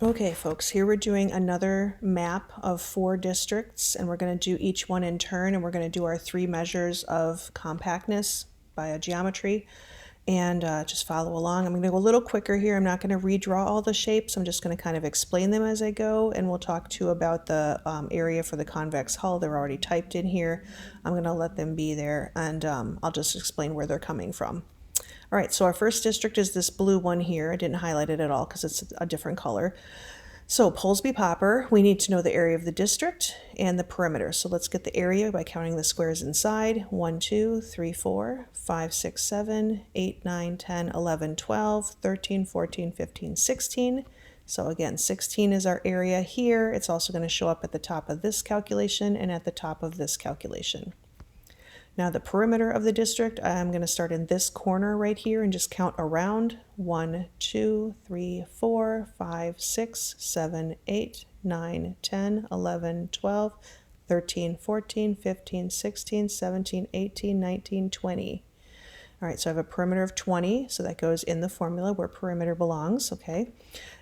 Okay, folks, here we're doing another map of 4 districts, and we're going to do each one in turn, and we're going to do our 3 measures of compactness by geometry, and just follow along. I'm going to go a little quicker here. I'm not going to redraw all the shapes. I'm just going to kind of explain them as I go, and we'll talk too about the area for the convex hull. They're already typed in here. I'm going to let them be there, and I'll just explain where they're coming from. All right, so our first district is this blue one here. I didn't highlight it at all because it's a different color. So Polsby-Popper, we need to know the area of the district and the perimeter. So let's get the area by counting the squares inside. 1, 2, 3, 4, 5, 6, 7, 8, 9, 10, 11, 12, 13, 14, 15, 16. So again, 16 is our area here. It's also going to show up at the top of this calculation and at the top of this calculation. Now the perimeter of the district, I'm going to start in this corner right here and just count around. 1, 2, 3, 4, 5, 6, 7, 8, 9, 10, 11, 12, 13, 14, 15, 16, 17, 18, 19, 20. All right, so I have a perimeter of 20, so that goes in the formula where perimeter belongs, okay?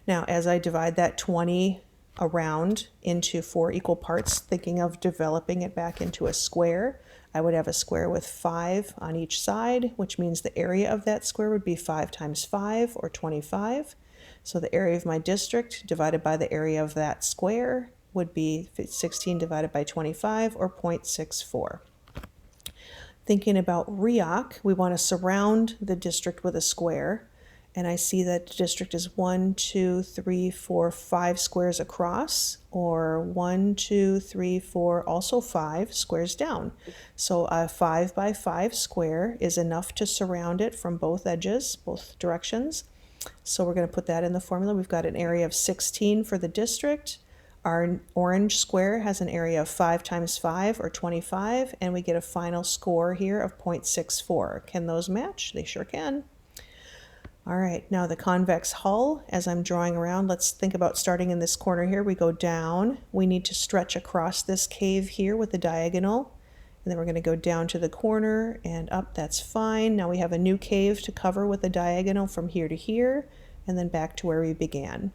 Now, as I divide that 20 around into 4 equal parts, thinking of developing it back into a square, I would have a square with 5 on each side, which means the area of that square would be 5 times 5, or 25. So the area of my district divided by the area of that square would be 16 divided by 25, or 0.64. Thinking about Reock, we want to surround the district with a square. And I see that the district is 1, 2, 3, 4, 5 squares across, or 1, 2, 3, 4, also 5 squares down. So a 5 by 5 square is enough to surround it from both edges, both directions. So we're going to put that in the formula. We've got an area of 16 for the district. Our orange square has an area of 5 times 5, or 25, and we get a final score here of 0.64. Can those match? They sure can. All right, now the convex hull, as I'm drawing around, let's think about starting in this corner here. We go down. We need to stretch across this cave here with the diagonal. And then we're going to go down to the corner and up. That's fine. Now we have a new cave to cover with a diagonal from here to here, and then back to where we began.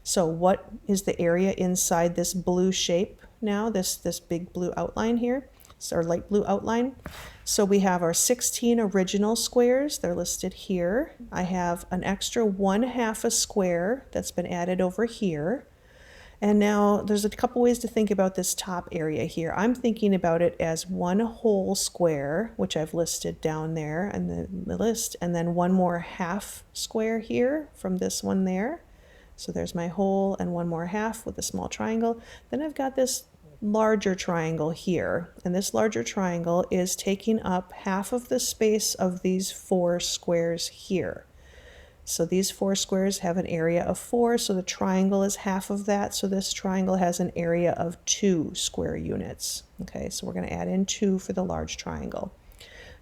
So what is the area inside this blue shape now, this big blue outline here? Our light blue outline. So we have our 16 original squares. They're listed here. I have an extra 1/2 a square that's been added over here. And now there's a couple ways to think about this top area here. I'm thinking about it as one whole square, which I've listed down there in the list, and then one more half square here from this one there. So there's my whole and one more half with a small triangle. Then I've got this larger triangle here, and this larger triangle is taking up half of the space of these 4 squares here. So these 4 squares have an area of 4, so the triangle is half of that, so this triangle has an area of 2 square units. Okay, so we're going to add in 2 for the large triangle.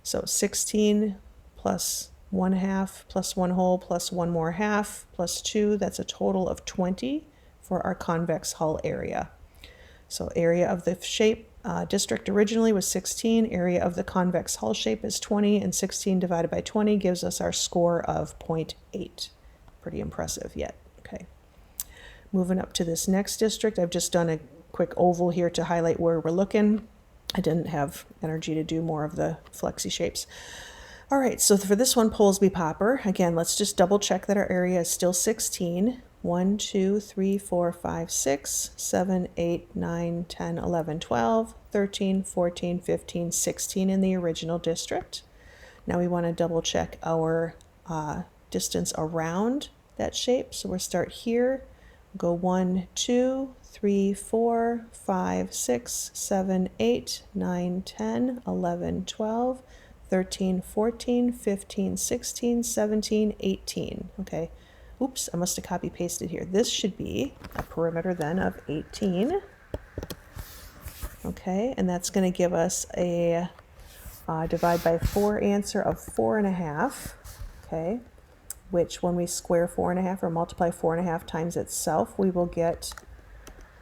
So 16 plus 1/2 plus 1 whole plus 1 more half plus 2, that's a total of 20 for our convex hull area. So area of the shape district originally was 16, area of the convex hull shape is 20, and 16 divided by 20 gives us our score of 0.8. Pretty impressive yet. Okay. Moving up to this next district, I've just done a quick oval here to highlight where we're looking. I didn't have energy to do more of the flexi shapes. All right, so for this one, Polsby-Popper, again, let's just double check that our area is still 16. 1, 2, 3, 4, 5, 6, 7, 8, 9, 10, 11, 12, 13, 14, 15, 16 in the original district. Now we want to double check our distance around that shape. So we'll start here, go 1, 2, 3, 4, 5, 6, 7, 8, 9, 10, 11, 12, 13, 14, 15, 16, 17, 18. Okay. Oops, I must have copy pasted here. This should be a perimeter then of 18. Okay, and that's going to give us a divide by 4 answer of 4.5. Okay, which when we square 4.5 or multiply 4.5 times itself, we will get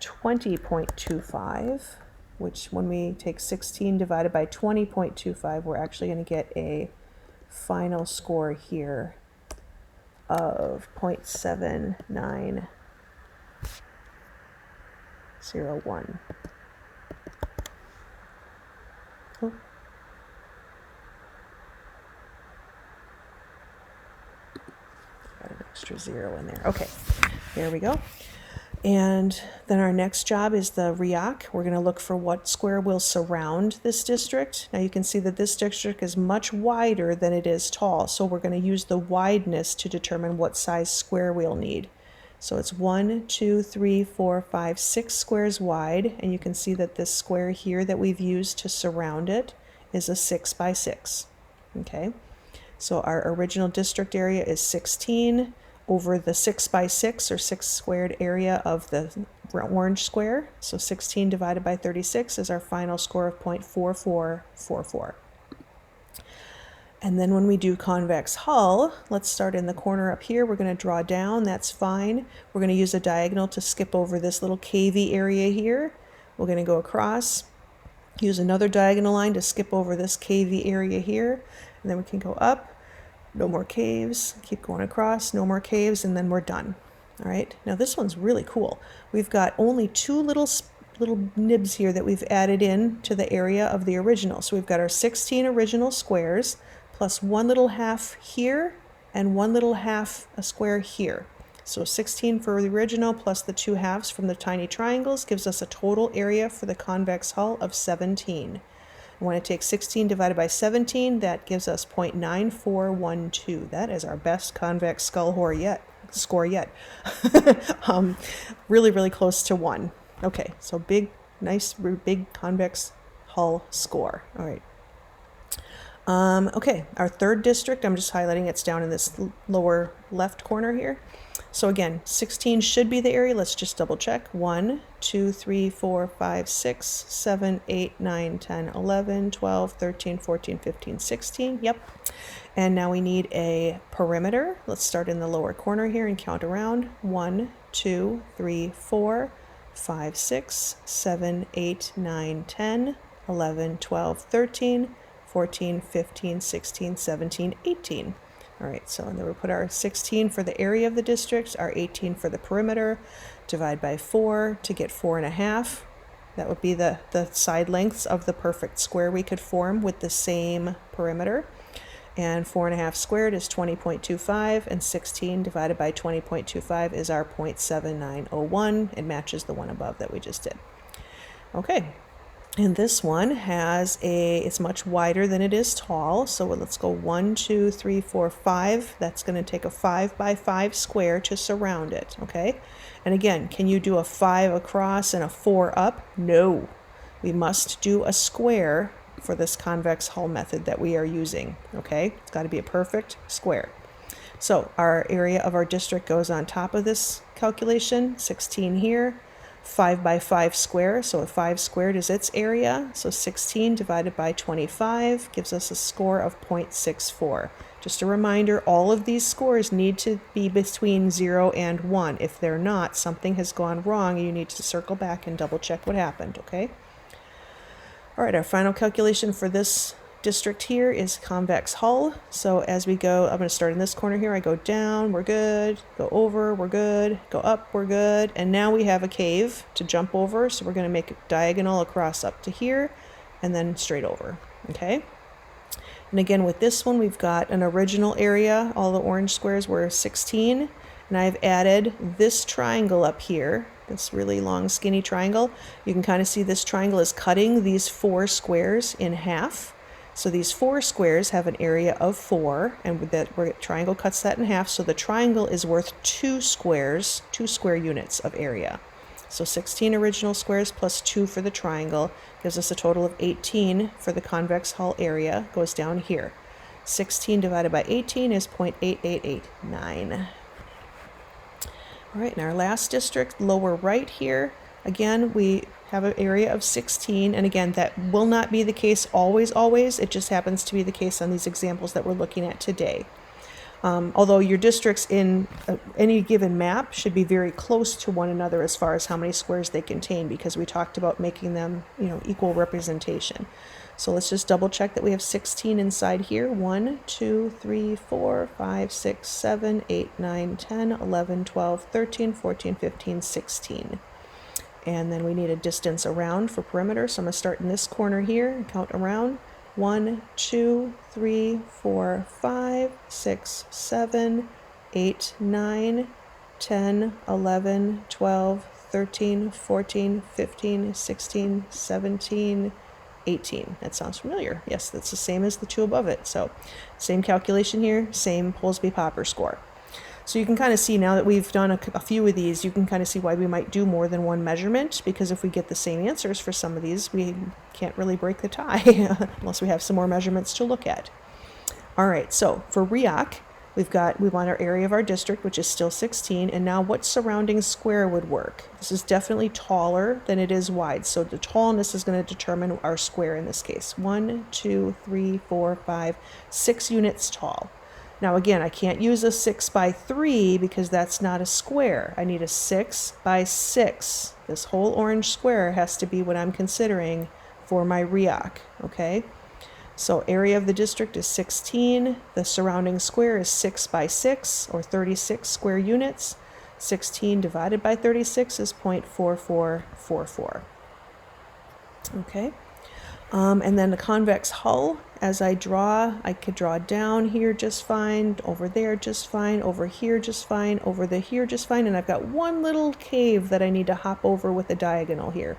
20.25, which when we take 16 divided by 20.25, we're actually going to get a final score here of 0.79 0, 1. Oh. Got an extra 0 in there. Okay, there we go. And then our next job is the Reock. We're going to look for what square will surround this district. Now you can see that this district is much wider than it is tall, so we're going to use the wideness to determine what size square we'll need. So it's 1, 2, 3, 4, 5, 6 squares wide, and you can see that this square here that we've used to surround it is a 6 by 6. Okay, so our original district area is 16 over the 6 by 6 or 6 squared area of the orange square. So 16 divided by 36 is our final score of 0.4444. And then when we do convex hull, let's start in the corner up here. We're going to draw down, that's fine. We're going to use a diagonal to skip over this little cavey area here. We're going to go across, use another diagonal line to skip over this cavey area here, and then we can go up. No more caves, keep going across, no more caves, and then we're done. All right, now this one's really cool. We've got only two little nibs here that we've added in to the area of the original. So we've got our 16 original squares plus one little half here and one little half a square here. So 16 for the original plus the 2 halves from the tiny triangles gives us a total area for the convex hull of 17. And when I take 16 divided by 17, that gives us 0.9412. That is our best convex score yet. Really, really close to 1. Okay, so big, nice, big convex hull score. All right. Okay, our third district, I'm just highlighting, it's down in this lower left corner here. So again, 16 should be the area. Let's just double check. 1, 2, 3, 4, 5, 6, 7, 8, 9, 10, 11, 12, 13, 14, 15, 16. Yep. And now we need a perimeter. Let's start in the lower corner here and count around. 1, 2, 3, 4, 5, 6, 7, 8, 9, 10, 11, 12, 13, 14, 15, 16, 17, 18. All right, so then we put our 16 for the area of the district, our 18 for the perimeter, divide by 4 to get 4.5. That would be the side lengths of the perfect square we could form with the same perimeter. And 4.5 squared is 20.25, and 16 divided by 20.25 is our 0.7901. It matches the one above that we just did. Okay. And this one has it's much wider than it is tall. So let's go 1, 2, 3, 4, 5. That's going to take a 5 by 5 square to surround it, okay? And again, can you do a 5 across and a 4 up? No. We must do a square for this convex hull method that we are using, okay? It's got to be a perfect square. So our area of our district goes on top of this calculation, 16 here. 5 by 5 square, so a 5 squared is its area, so 16 divided by 25 gives us a score of 0.64. Just a reminder, all of these scores need to be between 0 and 1. If they're not, something has gone wrong and you need to circle back and double check what happened, okay? All right, our final calculation for this district here is convex hull. So as we go, I'm going to start in this corner here. I go down, we're good. Go over, we're good. Go up, we're good. And now we have a cave to jump over. So we're going to make a diagonal across up to here and then straight over. Okay. And again, with this one, we've got an original area. All the orange squares were 16. And I've added this triangle up here, this really long skinny triangle. You can kind of see this triangle is cutting these 4 squares in half. So these 4 squares have an area of 4, and with that triangle cuts that in half. So the triangle is worth 2 squares, 2 square units of area. So 16 original squares plus 2 for the triangle gives us a total of 18 for the convex hull area, goes down here. 16 divided by 18 is 0.8889. All right, in our last district, lower right here, again, we have an area of 16, and again, that will not be the case always. It just happens to be the case on these examples that we're looking at today. Although your districts in any given map should be very close to one another as far as how many squares they contain, because we talked about making them, equal representation. So let's just double check that we have 16 inside here. 1, 2, 3, 4, 5, 6, 7, 8, 9, 10, 11, 12, 13, 14, 15, 16. And then we need a distance around for perimeter. So I'm going to start in this corner here and count around. 1, 2, 3, 4, 5, 6, 7, 8, 9, 10, 11, 12, 13, 14, 15, 16, 17, 18. That sounds familiar. Yes, that's the same as the two above it. So same calculation here, same Polsby-Popper score. So you can kind of see now that we've done a few of these, you can kind of see why we might do more than one measurement, because if we get the same answers for some of these, we can't really break the tie unless we have some more measurements to look at. All right, so for Reock, we want our area of our district, which is still 16, and now what surrounding square would work? This is definitely taller than it is wide, so the tallness is going to determine our square in this case. 1, 2, 3, 4, 5, 6 units tall. Now again, I can't use a 6 by 3 because that's not a square. I need a 6 by 6. This whole orange square has to be what I'm considering for my Reock, okay? So area of the district is 16. The surrounding square is 6 by 6, or 36 square units. 16 divided by 36 is 0.4444. Okay. And then the convex hull, as I draw, I could draw down here just fine, over there just fine, over here just fine, over here just fine, and I've got one little cave that I need to hop over with a diagonal here,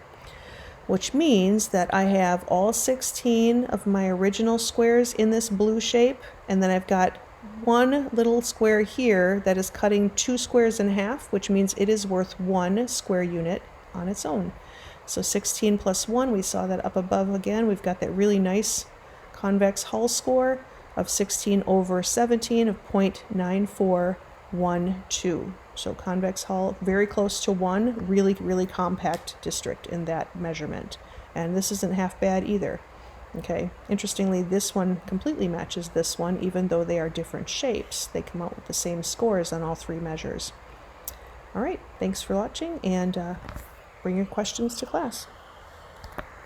which means that I have all 16 of my original squares in this blue shape, and then I've got one little square here that is cutting 2 squares in half, which means it is worth 1 square unit on its own. So 16 plus 1, we saw that up above again. We've got that really nice convex hull score of 16 over 17 of 0.9412. So convex hull, very close to 1, really, really compact district in that measurement. And this isn't half bad either. Okay, interestingly, this one completely matches this one, even though they are different shapes. They come out with the same scores on all 3 measures. All right, thanks for watching, and bring your questions to class.